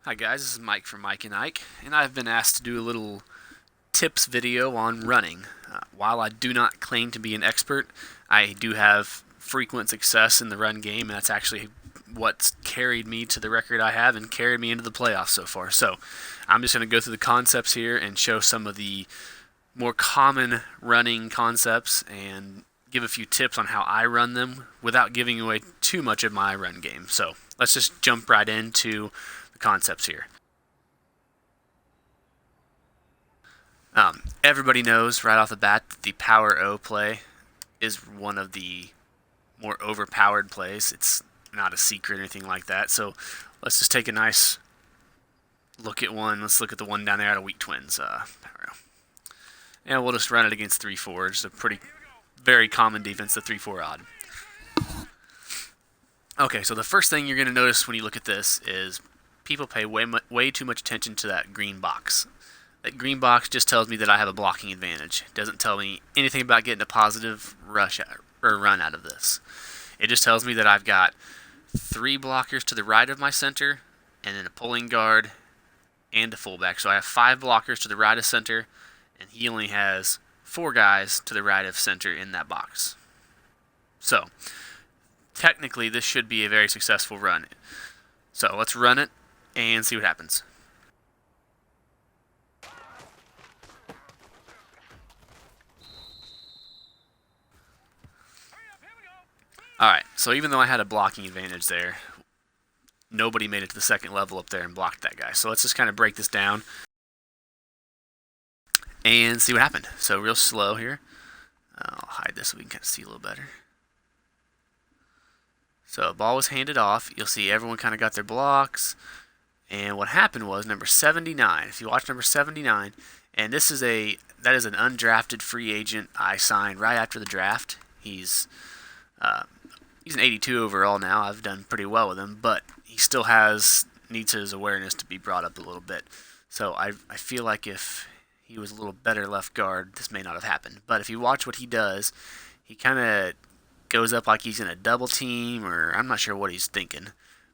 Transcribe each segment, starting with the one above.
Hi guys, this is Mike from Mike and Ike, and I've been asked to do a little tips video on running. While I do not claim to be an expert, I do have frequent success in the run game, and that's actually what's carried me to the record I have and carried me into the playoffs so far. So I'm just going to go through the concepts here and show some of the more common running concepts and give a few tips on how I run them without giving away too much of my run game. So let's just jump right into concepts here. Everybody knows right off the bat that the power O play is one of the more overpowered plays. It's not a secret or anything like that. So let's just take a nice look at one. Let's look at the one down there out of Weak Twins. Power O. And we'll just run it against 3-4. It's a very common defense, the 3-4 odd. Okay, so the first thing you're going to notice when you look at this is people pay way too much attention to that green box. That green box just tells me that I have a blocking advantage. It doesn't tell me anything about getting a positive run out of this. It just tells me that I've got 3 blockers to the right of my center, and then a pulling guard and a fullback. So I have 5 blockers to the right of center, and he only has 4 guys to the right of center in that box. So technically, this should be a very successful run. So let's run it and see what happens. Alright, so even though I had a blocking advantage there, nobody made it to the second level up there and blocked that guy. So let's just kind of break this down and see what happened. So real slow here. I'll hide this so we can kind of see a little better. So the ball was handed off. You'll see everyone kind of got their blocks. And what happened was number 79. If you watch number 79, and that is an undrafted free agent I signed right after the draft. He's an 82 overall now. I've done pretty well with him, but he still needs his awareness to be brought up a little bit. So I feel like if he was a little better left guard, this may not have happened. But if you watch what he does, he kind of goes up like he's in a double team, or I'm not sure what he's thinking.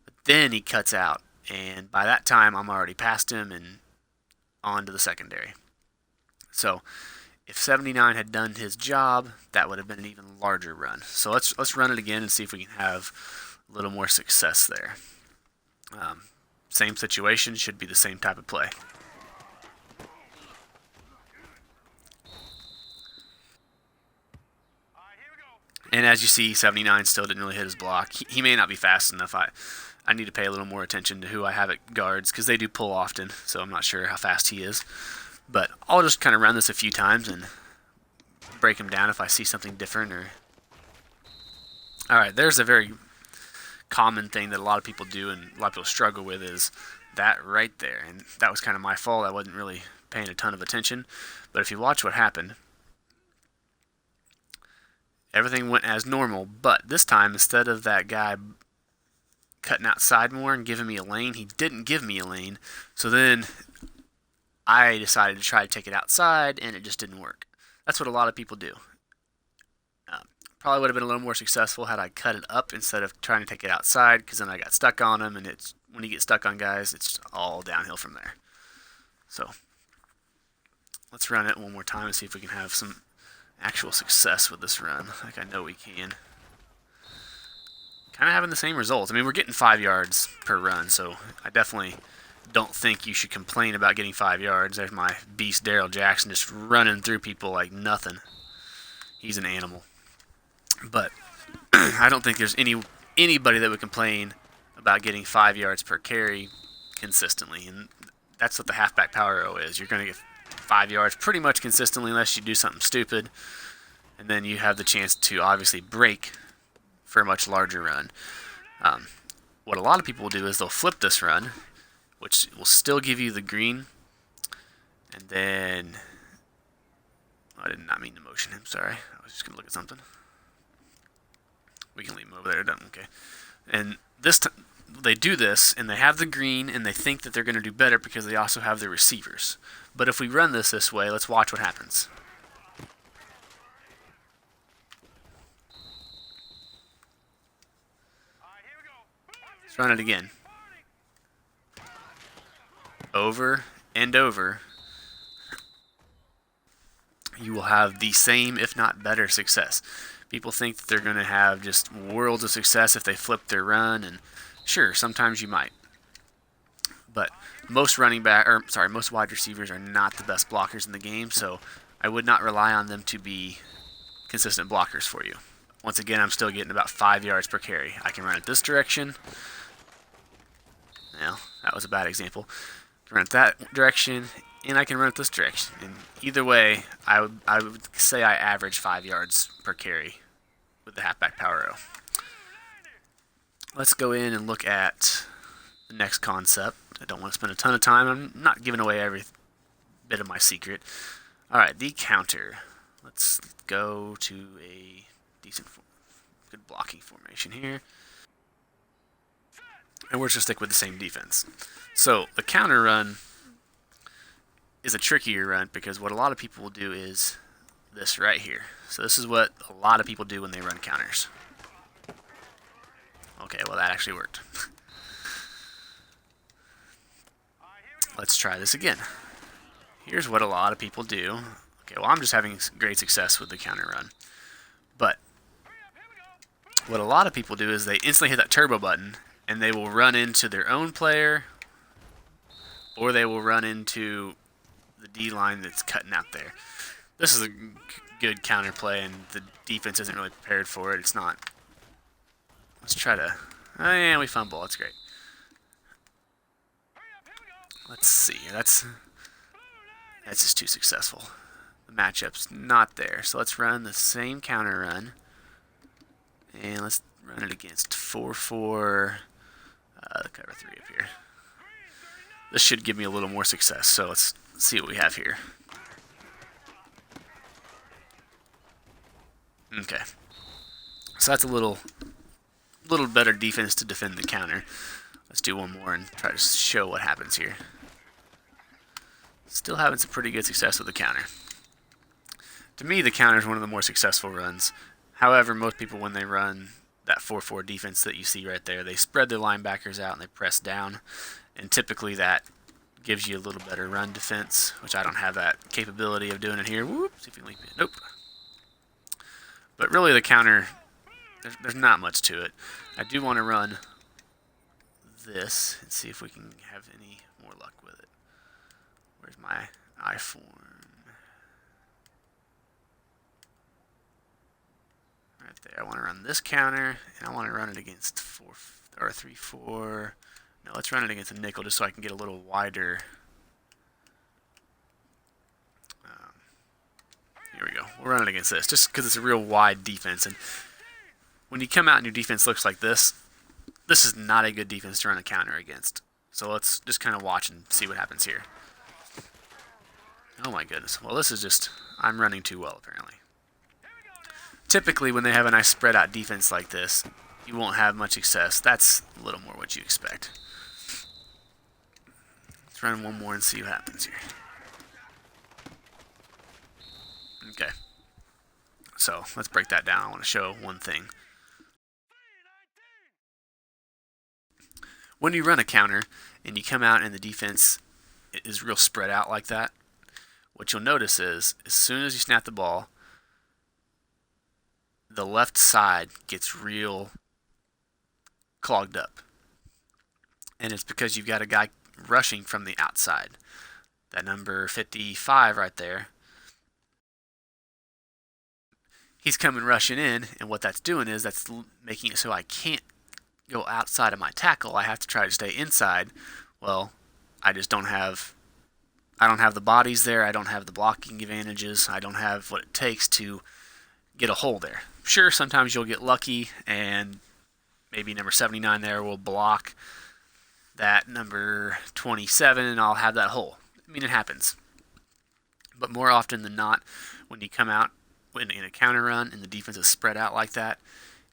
But then he cuts out. And by that time, I'm already past him and on to the secondary. So if 79 had done his job, that would have been an even larger run. So let's run it again and see if we can have a little more success there. Same situation, should be the same type of play. And as you see, 79 still didn't really hit his block. He may not be fast enough. I need to pay a little more attention to who I have at guards because they do pull often, so I'm not sure how fast he is. But I'll just kind of run this a few times and break him down if I see something different. Alright, there's a very common thing that a lot of people do and a lot of people struggle with is that right there. And that was kind of my fault. I wasn't really paying a ton of attention. But if you watch what happened, everything went as normal. But this time, instead of that guy cutting outside more and giving me a lane, he didn't give me a lane. So then I decided to try to take it outside, and it just didn't work. That's what a lot of people do. Probably would have been a little more successful had I cut it up instead of trying to take it outside, because then I got stuck on him, and when you get stuck on guys, it's all downhill from there. So let's run it one more time and see if we can have some actual success with this run, like I know we can. Kind of having the same results. I mean, we're getting 5 yards per run, so I definitely don't think you should complain about getting 5 yards. There's my beast Daryl Jackson just running through people like nothing. He's an animal. But I don't think there's anybody that would complain about getting 5 yards per carry consistently, and that's what the halfback power O is. You're going to get 5 yards pretty much consistently unless you do something stupid, and then you have the chance to obviously break for a much larger run. What a lot of people will do is they'll flip this run, which will still give you the green, and then I did not mean to motion him, sorry. I was just going to look at something. We can leave him over there, okay. And they do this, and they have the green, and they think that they're going to do better because they also have the receivers. But if we run this way, let's watch what happens. Let's run it again. over and over, you will have the same, if not better, success. People think that they're going to have just worlds of success if they flip their run, and sure, sometimes you might. But most most wide receivers are not the best blockers in the game, so I would not rely on them to be consistent blockers for you. Once again, I'm still getting about 5 yards per carry. I can run it this direction. Well, that was a bad example. I can run it that direction, and I can run it this direction. And either way, I would say I average 5 yards per carry with the halfback power row. Let's go in and look at the next concept. I don't want to spend a ton of time. I'm not giving away every bit of my secret. All right, the counter. Let's go to a decent, good blocking formation here. And we're just going to stick with the same defense. So the counter run is a trickier run because what a lot of people will do is this right here. So this is what a lot of people do when they run counters. Okay, well that actually worked. Let's try this again. Here's what a lot of people do. Okay, well I'm just having great success with the counter run. But what a lot of people do is they instantly hit that turbo button and they will run into their own player or they will run into the D-line that's cutting out there. This is a good counter play and the defense isn't really prepared for it. It's not. Let's try to... Oh yeah, we fumble. That's great. Let's see. That's just too successful. The matchup's not there. So let's run the same counter run. And let's run it against 4-4, cover 3 up here. This should give me a little more success. So let's see what we have here. Okay. So that's a little better defense to defend the counter. Let's do one more and try to show what happens here. Still having some pretty good success with the counter. To me, the counter is one of the more successful runs. However, most people, when they run that 4-4 defense that you see right there, they spread their linebackers out and they press down. And typically that gives you a little better run defense, which I don't have that capability of doing it here. Whoop, see if we can leap it. Nope. But really the counter, there's not much to it. I do want to run this and see if we can have any more luck with it. Where's my I-form? Right there. I want to run this counter, and I want to run it against 3-4. No, let's run it against a nickel just so I can get a little wider. Here we go. We'll run it against this just because it's a real wide defense. And when you come out and your defense looks like this is not a good defense to run a counter against. So let's just kind of watch and see what happens here. Oh my goodness. Well, this is just, I'm running too well apparently. Typically when they have a nice spread out defense like this, you won't have much success. That's a little more what you expect. Let's run one more and see what happens here. Okay. So let's break that down. I want to show one thing. When you run a counter and you come out and the defense is real spread out like that, what you'll notice is as soon as you snap the ball, the left side gets real clogged up. And it's because you've got a guy rushing from the outside. That number 55 right there. He's coming rushing in, and what that's doing is that's making it so I can't go outside of my tackle. I have to try to stay inside. Well, I don't have the bodies there. I don't have the blocking advantages. I don't have what it takes to get a hole there. Sure, sometimes you'll get lucky, and maybe number 79 there will block that number 27, and I'll have that hole. I mean, it happens. But more often than not, when you come out in a counter run and the defense is spread out like that,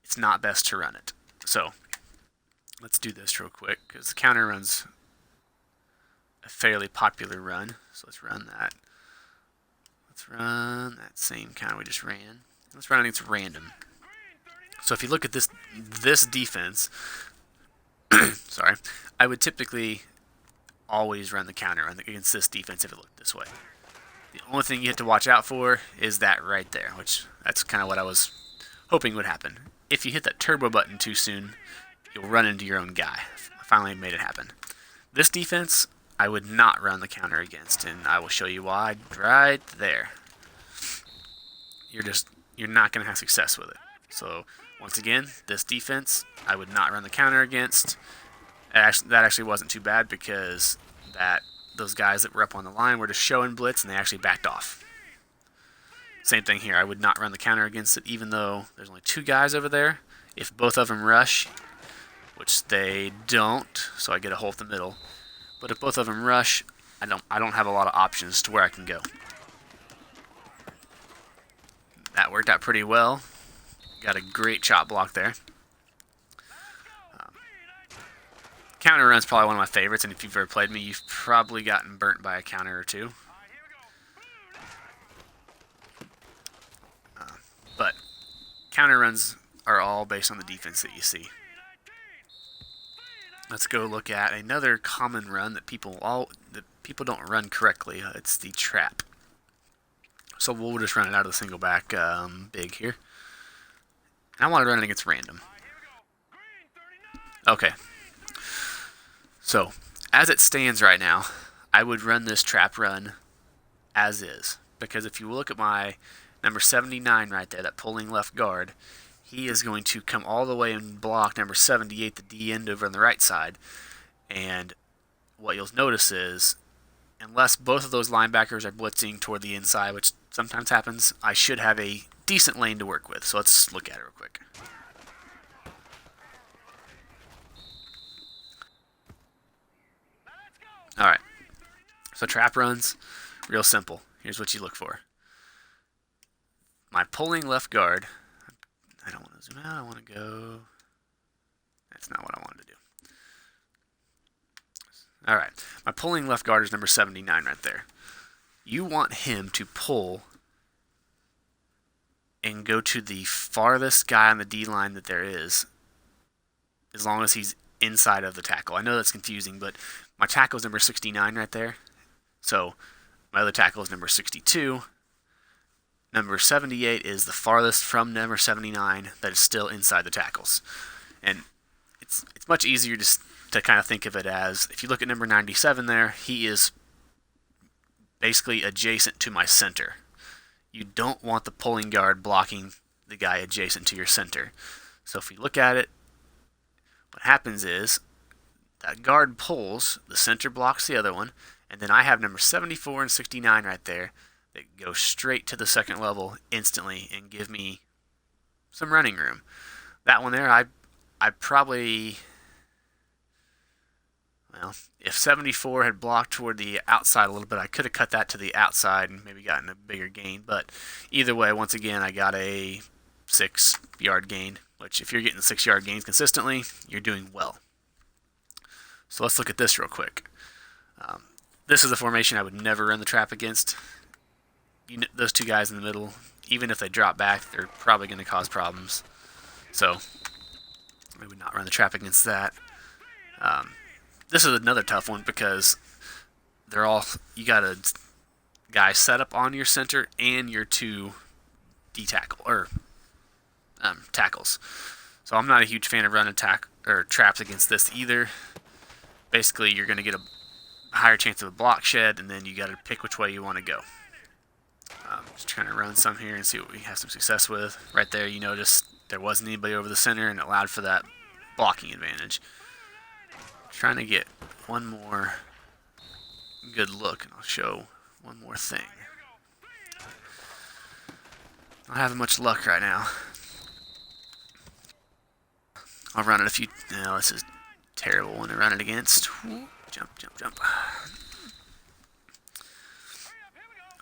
it's not best to run it. So let's do this real quick because the counter run's a fairly popular run. So let's run that. Let's run that same counter we just ran. Let's run it against random. So if you look at this defense, sorry, I would typically always run the counter against this defense if it looked this way. The only thing you have to watch out for is that right there, which that's kind of what I was hoping would happen. If you hit that turbo button too soon, you'll run into your own guy. I finally made it happen. This defense, I would not run the counter against, and I will show you why right there. You're not going to have success with it. So once again, this defense, I would not run the counter against. That actually wasn't too bad because those guys that were up on the line were just showing blitz and they actually backed off. Same thing here. I would not run the counter against it, even though there's only 2 guys over there. If both of them rush, which they don't, so I get a hole in the middle. But if both of them rush, I don't have a lot of options to where I can go. That worked out pretty well. Got a great chop block there. Counter run's probably one of my favorites, and if you've ever played me, you've probably gotten burnt by a counter or two. But counter runs are all based on the defense that you see. Let's go look at another common run that people don't run correctly. It's the trap. So we'll just run it out of the single back big here. I want to run it against random. Okay. So, as it stands right now, I would run this trap run as is. Because if you look at my number 79 right there, that pulling left guard, he is going to come all the way and block number 78, the D end over on the right side. And what you'll notice is, unless both of those linebackers are blitzing toward the inside, which sometimes happens, I should have a decent lane to work with. So let's look at it real quick. Alright, so trap runs, real simple. Here's what you look for. My pulling left guard, I don't want to zoom out, I want to go, that's not what I wanted to do. Alright, my pulling left guard is number 79 right there. You want him to pull and go to the farthest guy on the D-line that there is, as long as he's inside of the tackle. I know that's confusing, but my tackle is number 69 right there. So my other tackle is number 62. Number 78 is the farthest from number 79 that is still inside the tackles. And it's much easier to kind of think of it as, if you look at number 97 there, he is basically adjacent to my center. You don't want the pulling guard blocking the guy adjacent to your center. So if we look at it, what happens is that guard pulls, the center blocks the other one, and then I have number 74 and 69 right there that go straight to the second level instantly and give me some running room. That one there, I probably, well, if 74 had blocked toward the outside a little bit, I could have cut that to the outside and maybe gotten a bigger gain. But either way, once again, I got a 6-yard gain, which if you're getting 6-yard gains consistently, you're doing well. So let's look at this real quick. This is a formation I would never run the trap against. Those 2 guys in the middle, even if they drop back, they're probably going to cause problems. So I would not run the trap against that. This is another tough one because you got a guy set up on your center and your 2 tackles. So I'm not a huge fan of running traps against this either. Basically, you're going to get a higher chance of a block shed, and then you got to pick which way you want to go. Just trying to run some here and see what we have some success with. Right there, you notice there wasn't anybody over the center, and it allowed for that blocking advantage. Trying to get one more good look, and I'll show one more thing. Not having much luck right now. I'll run it a few. No, this is a terrible one to run it against. Jump, jump, jump.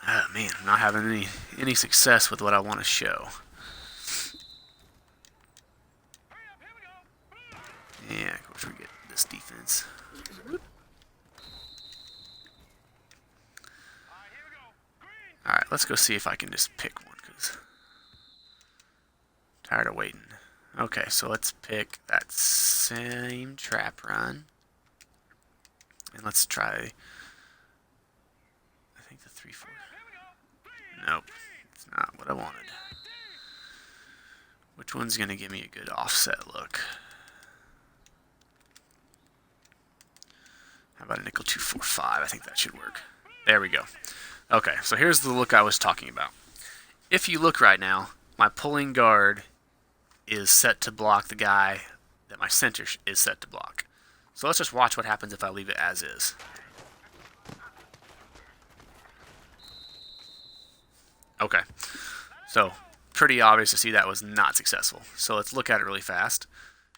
Oh man, I'm not having any success with what I want to show. Yeah, of course we get this defense. Alright, let's go see if I can just pick one, because I'm tired of waiting. Okay, so let's pick that same trap run. And let's try, I think the 3-4. Nope, it's not what I wanted. Which one's going to give me a good offset look? How about a nickel 2-4-5? I think that should work. There we go. Okay, so here's the look I was talking about. If you look right now, my pulling guard is set to block the guy that my center is set to block. So let's just watch what happens if I leave it as is. Okay, so pretty obvious to see that was not successful. So let's look at it really fast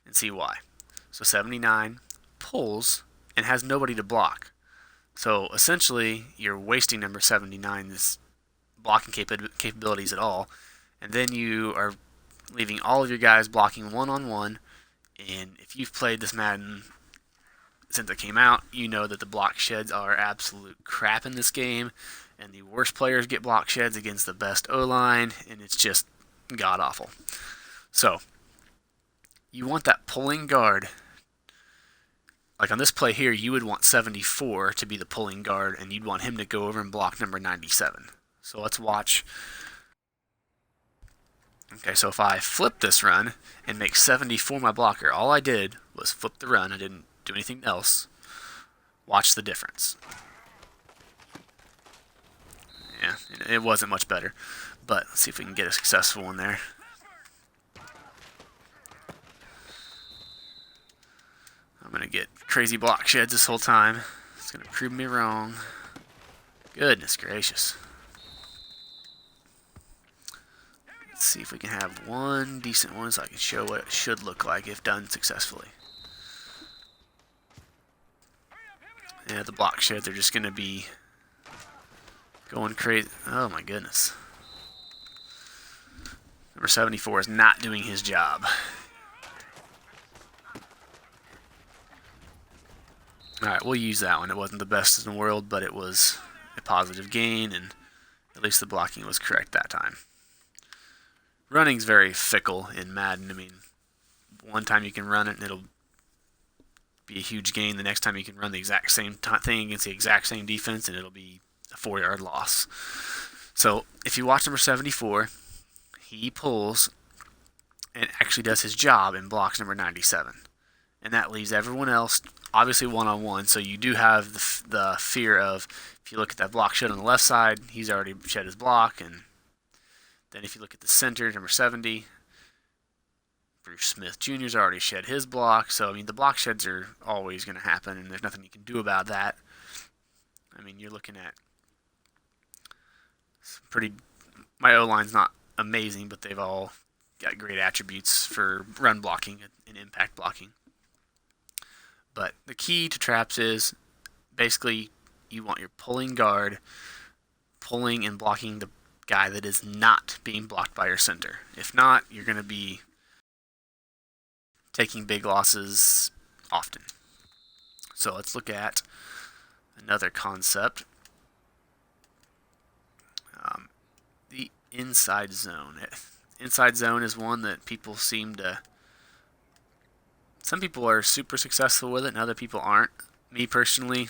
and see why. So 79 pulls and has nobody to block. So essentially, you're wasting number 79's blocking capabilities at all, and then you are leaving all of your guys blocking one-on-one. And if you've played this Madden since it came out, you know that the block sheds are absolute crap in this game, and the worst players get block sheds against the best O-line, and it's just god-awful. So, you want that pulling guard. Like on this play here, you would want 74 to be the pulling guard, and you'd want him to go over and block number 97. So let's watch. Okay, so if I flip this run and make 74 my blocker, all I did was flip the run. I didn't do anything else. Watch the difference. Yeah, it wasn't much better. But let's see if we can get a successful one there. I'm going to get crazy block sheds this whole time. It's going to prove me wrong. Goodness gracious. Let's see if we can have one decent one so I can show what it should look like if done successfully. Yeah, the block sheds are just going to be going crazy. Oh my goodness. Number 74 is not doing his job. Alright, we'll use that one. It wasn't the best in the world, but it was a positive gain, and at least the blocking was correct that time. Running's very fickle in Madden. I mean, one time you can run it and it'll be a huge gain. The next time you can run the exact same thing against the exact same defense and it'll be a 4-yard loss. So if you watch number 74, he pulls and actually does his job and blocks number 97. And that leaves everyone else obviously one-on-one, so you do have the fear of, if you look at that block shed on the left side, he's already shed his block, and then if you look at the center, number 70, Bruce Smith Jr.'s already shed his block, so I mean the block sheds are always going to happen, and there's nothing you can do about that. I mean, you're looking at some pretty, my O-line's not amazing, but they've all got great attributes for run blocking and impact blocking. But the key to traps is basically you want your pulling guard pulling and blocking the guy that is not being blocked by your center. If not, you're going to be taking big losses often. So let's look at another concept. The inside zone. Inside zone is one that people seem to... Some people are super successful with it and other people aren't. Me personally,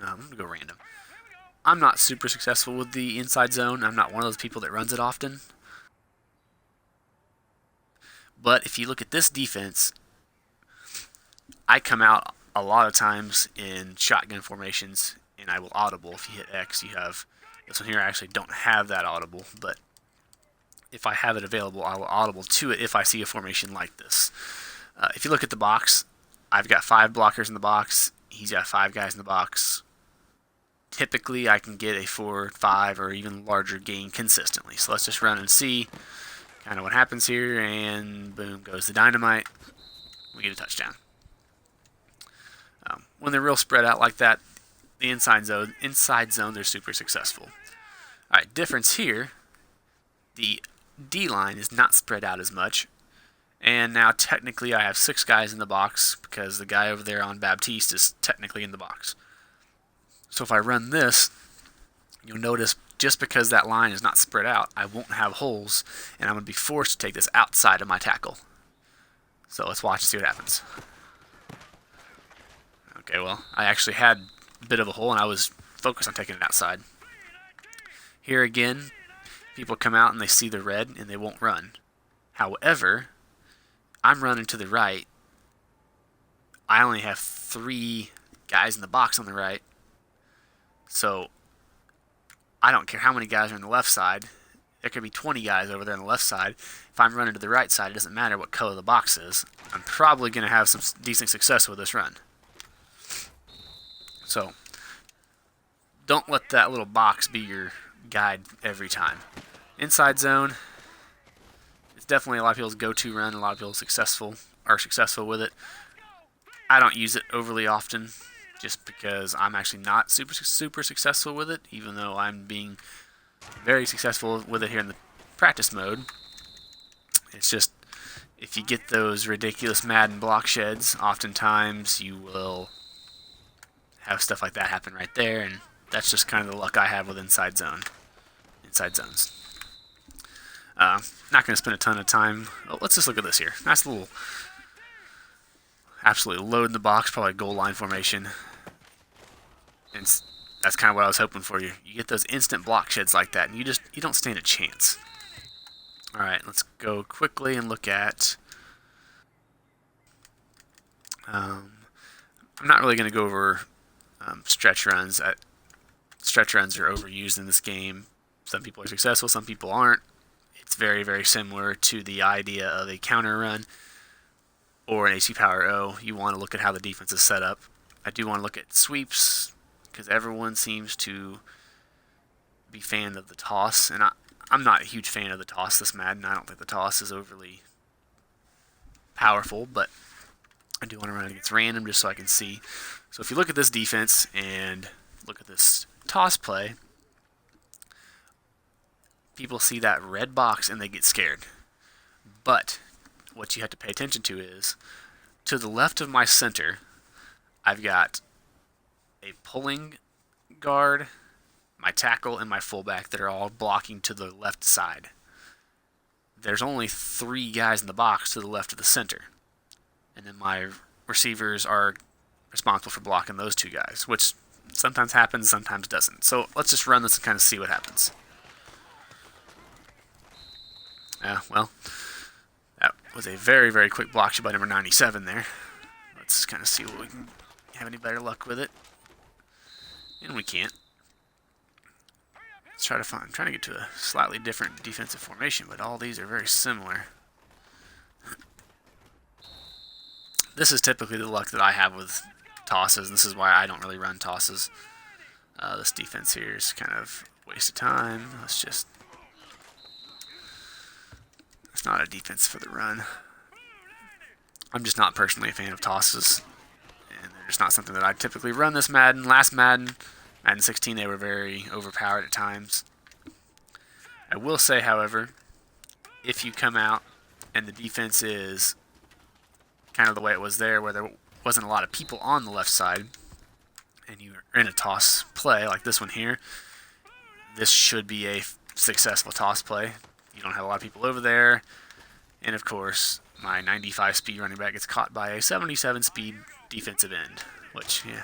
I'm going to go random. I'm not super successful with the inside zone. I'm not one of those people that runs it often. But if you look at this defense, I come out a lot of times in shotgun formations and I will audible. If you hit X, you have this one here. I actually don't have that audible, but if I have it available, I will audible to it if I see a formation like this. If you look at the box, I've got 5 blockers in the box. He's got 5 guys in the box. Typically, I can get a 4, 5, or even larger gain consistently. So let's just run and see kind of what happens here. And boom, goes the dynamite. We get a touchdown. When they're real spread out like that, the inside zone, they're super successful. All right, difference here. The D-line is not spread out as much. And now technically I have 6 guys in the box because the guy over there on Baptiste is technically in the box. So if I run this, you'll notice just because that line is not spread out, I won't have holes, and I'm going to be forced to take this outside of my tackle. So let's watch and see what happens. Okay, well, I actually had a bit of a hole, and I was focused on taking it outside. Here again, people come out and they see the red, and they won't run. However, I'm running to the right. I only have 3 guys in the box on the right, so I don't care how many guys are on the left side. There could be 20 guys over there on the left side. If I'm running to the right side, it doesn't matter what color the box is. I'm probably going to have some decent success with this run. So, don't let that little box be your guide every time. Inside zone, it's definitely a lot of people's go-to run. A lot of people are successful with it. I don't use it overly often, just because I'm actually not super successful with it, even though I'm being very successful with it here in the practice mode. It's just, if you get those ridiculous Madden block sheds, oftentimes you will have stuff like that happen right there, and that's just kind of the luck I have with inside zones. Not going to spend a ton of time. Oh, let's just look at this here. Nice little, absolutely load in the box, probably goal line formation. And that's kind of what I was hoping for you. You get those instant block sheds like that, and you don't stand a chance. All right, let's go quickly and look at. I'm not really going to go over stretch runs. Stretch runs are overused in this game. Some people are successful, some people aren't. It's very, very similar to the idea of a counter run or an AC Power O. You want to look at how the defense is set up. I do want to look at sweeps, because everyone seems to be fan of the toss, and I'm not a huge fan of the toss this Madden. I don't think the toss is overly powerful, but I do want to run it against random just so I can see. So if you look at this defense and look at this toss play, people see that red box and they get scared. But what you have to pay attention to is, to the left of my center, I've got a pulling guard, my tackle, and my fullback that are all blocking to the left side. There's only 3 guys in the box to the left of the center. And then my receivers are responsible for blocking those 2 guys, which sometimes happens, sometimes doesn't. So let's just run this and kind of see what happens. Well, that was a very, very quick block shot by number 97 there. Let's kind of see what we can have any better luck with it. And we can't. Let's try to find. I'm trying to get to a slightly different defensive formation, but all these are very similar. This is typically the luck that I have with tosses, and this is why I don't really run tosses. This defense here is kind of a waste of time. It's not a defense for the run. I'm just not personally a fan of tosses, and they're just not something that I typically run this Madden. Last Madden 16, they were very overpowered at times. I will say, however, if you come out and the defense is kind of the way it was there, where there wasn't a lot of people on the left side, and you're in a toss play like this one here, this should be a successful toss play. You don't have a lot of people over there, and of course, my 95 speed running back gets caught by a 77 speed defensive end, which, yeah,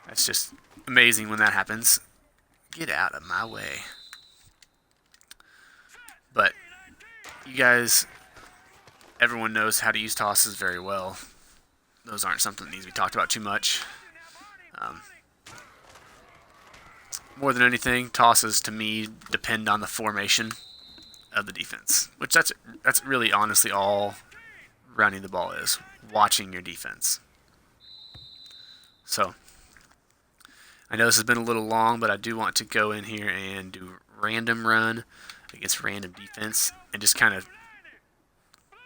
that's just amazing when that happens. Get out of my way. But you guys, everyone knows how to use tosses very well. Those aren't something that needs to be talked about too much. More than anything, tosses to me depend on the formation of the defense, which that's really honestly all running the ball is, watching your defense. So I know this has been a little long, but I do want to go in here and do random run against random defense and just kind of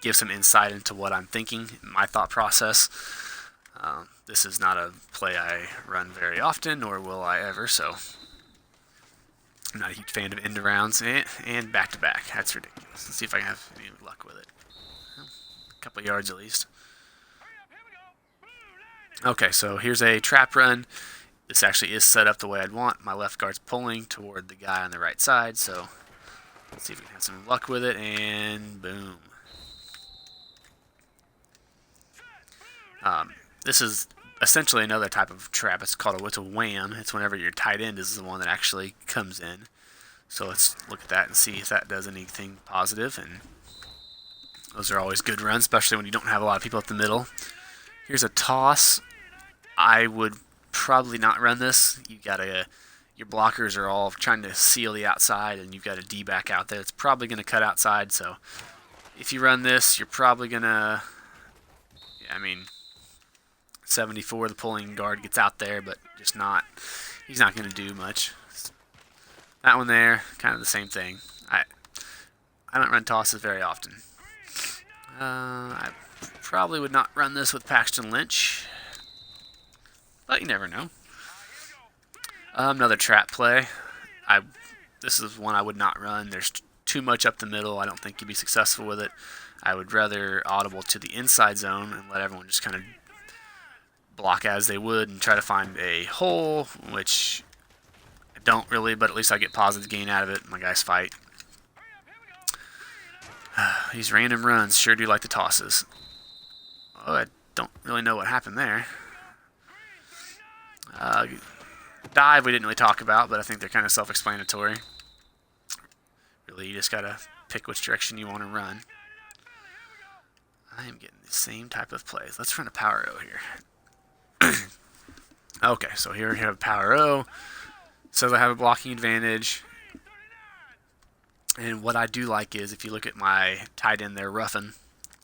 give some insight into what I'm thinking, my thought process. This is not a play I run very often, nor will I ever, so I'm not a huge fan of end arounds and back-to-back. That's ridiculous. Let's see if I can have any luck with it. A couple yards at least. Okay, so here's a trap run. This actually is set up the way I'd want. My left guard's pulling toward the guy on the right side, so let's see if we can have some luck with it, and boom. This is essentially another type of trap. It's a wham. It's whenever your tight end is the one that actually comes in. So let's look at that and see if that does anything positive. And those are always good runs, especially when you don't have a lot of people up the middle. Here's a toss. I would probably not run this. Your blockers are all trying to seal the outside, and you've got a D-back out there. It's probably going to cut outside, so if you run this, you're probably going to, 74, the pulling guard gets out there, but he's not going to do much. That one there, kind of the same thing. I don't run tosses very often. I probably would not run this with Paxton Lynch, but you never know. Another trap play. This is one I would not run. There's too much up the middle. I don't think you'd be successful with it. I would rather audible to the inside zone and let everyone just kind of block as they would and try to find a hole, which I don't really, but at least I get positive gain out of it. My guys fight. These random runs sure do like the tosses. Oh, I don't really know what happened there. Dive we didn't really talk about, but I think they're kind of self-explanatory. Really, you just gotta pick which direction you want to run. I am getting the same type of plays. Let's run a power O here. Okay, so here we have a power O. Says I have a blocking advantage. And what I do like is, if you look at my tight end there, Ruffin,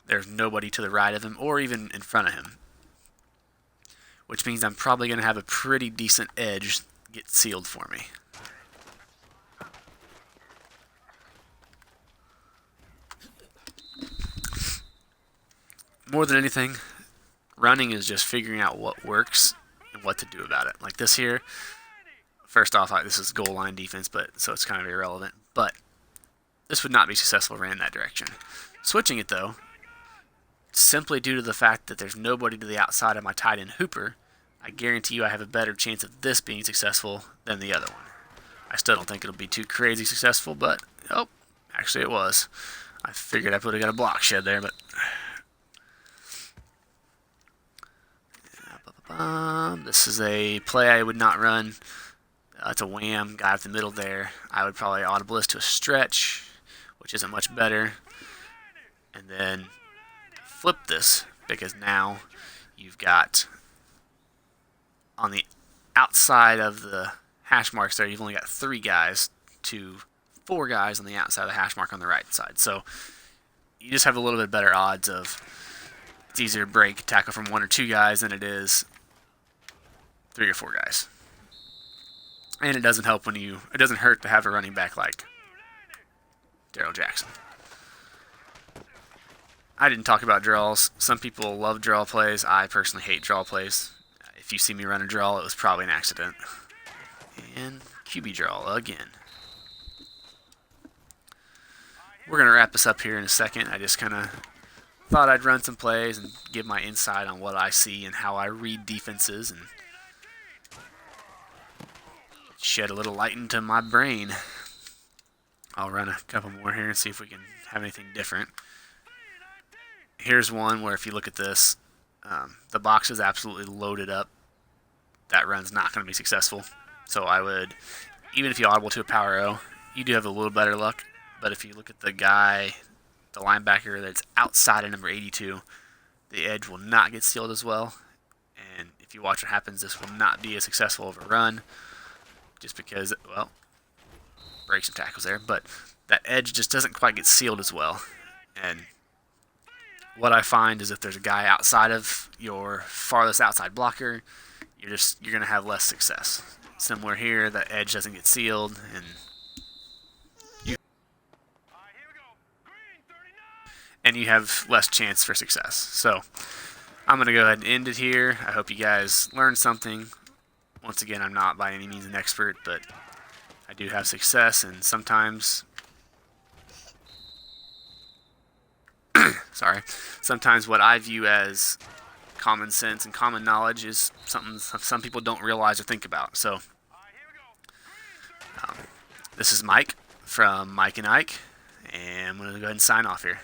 there's nobody to the right of him or even in front of him, which means I'm probably going to have a pretty decent edge get sealed for me. More than anything, running is just figuring out what works and what to do about it. Like this here, first off, this is goal line defense, so it's kind of irrelevant, but this would not be successful ran that direction. Switching it, though, simply due to the fact that there's nobody to the outside of my tight end Hooper, I guarantee you I have a better chance of this being successful than the other one. I still don't think it'll be too crazy successful, but, oh, actually it was. I figured I would have got a block shed there, but... This is a play I would not run. It's a wham, guy up the middle there. I would probably audible this to a stretch, which isn't much better, and then flip this, because now you've got on the outside of the hash marks there, you've only got 3 guys to 4 guys on the outside of the hash mark on the right side. So you just have a little bit better odds of it's easier to break tackle from 1 or 2 guys than it is 3 or 4 guys. And it doesn't help it doesn't hurt to have a running back like Darrell Jackson. I didn't talk about draws. Some people love draw plays. I personally hate draw plays. If you see me run a draw, it was probably an accident. And QB draw again. We're going to wrap this up here in a second. I just kind of thought I'd run some plays and give my insight on what I see and how I read defenses and shed a little light into my brain. I'll run a couple more here and see if we can have anything different. Here's one where if you look at this, the box is absolutely loaded up. That run's not going to be successful. So I would, even if you audible to a power O, you do have a little better luck. But if you look at the guy, the linebacker that's outside of number 82, the edge will not get sealed as well. And if you watch what happens, this will not be as successful of a run. Just because, well, break some tackles there, but that edge just doesn't quite get sealed as well. And what I find is if there's a guy outside of your farthest outside blocker, you're going to have less success. Somewhere here, that edge doesn't get sealed, and you have less chance for success. So I'm going to go ahead and end it here. I hope you guys learned something. Once again, I'm not by any means an expert, but I do have success, and sometimes sometimes what I view as common sense and common knowledge is something some people don't realize or think about. So this is Mike from Mike and Ike, and I'm going to go ahead and sign off here.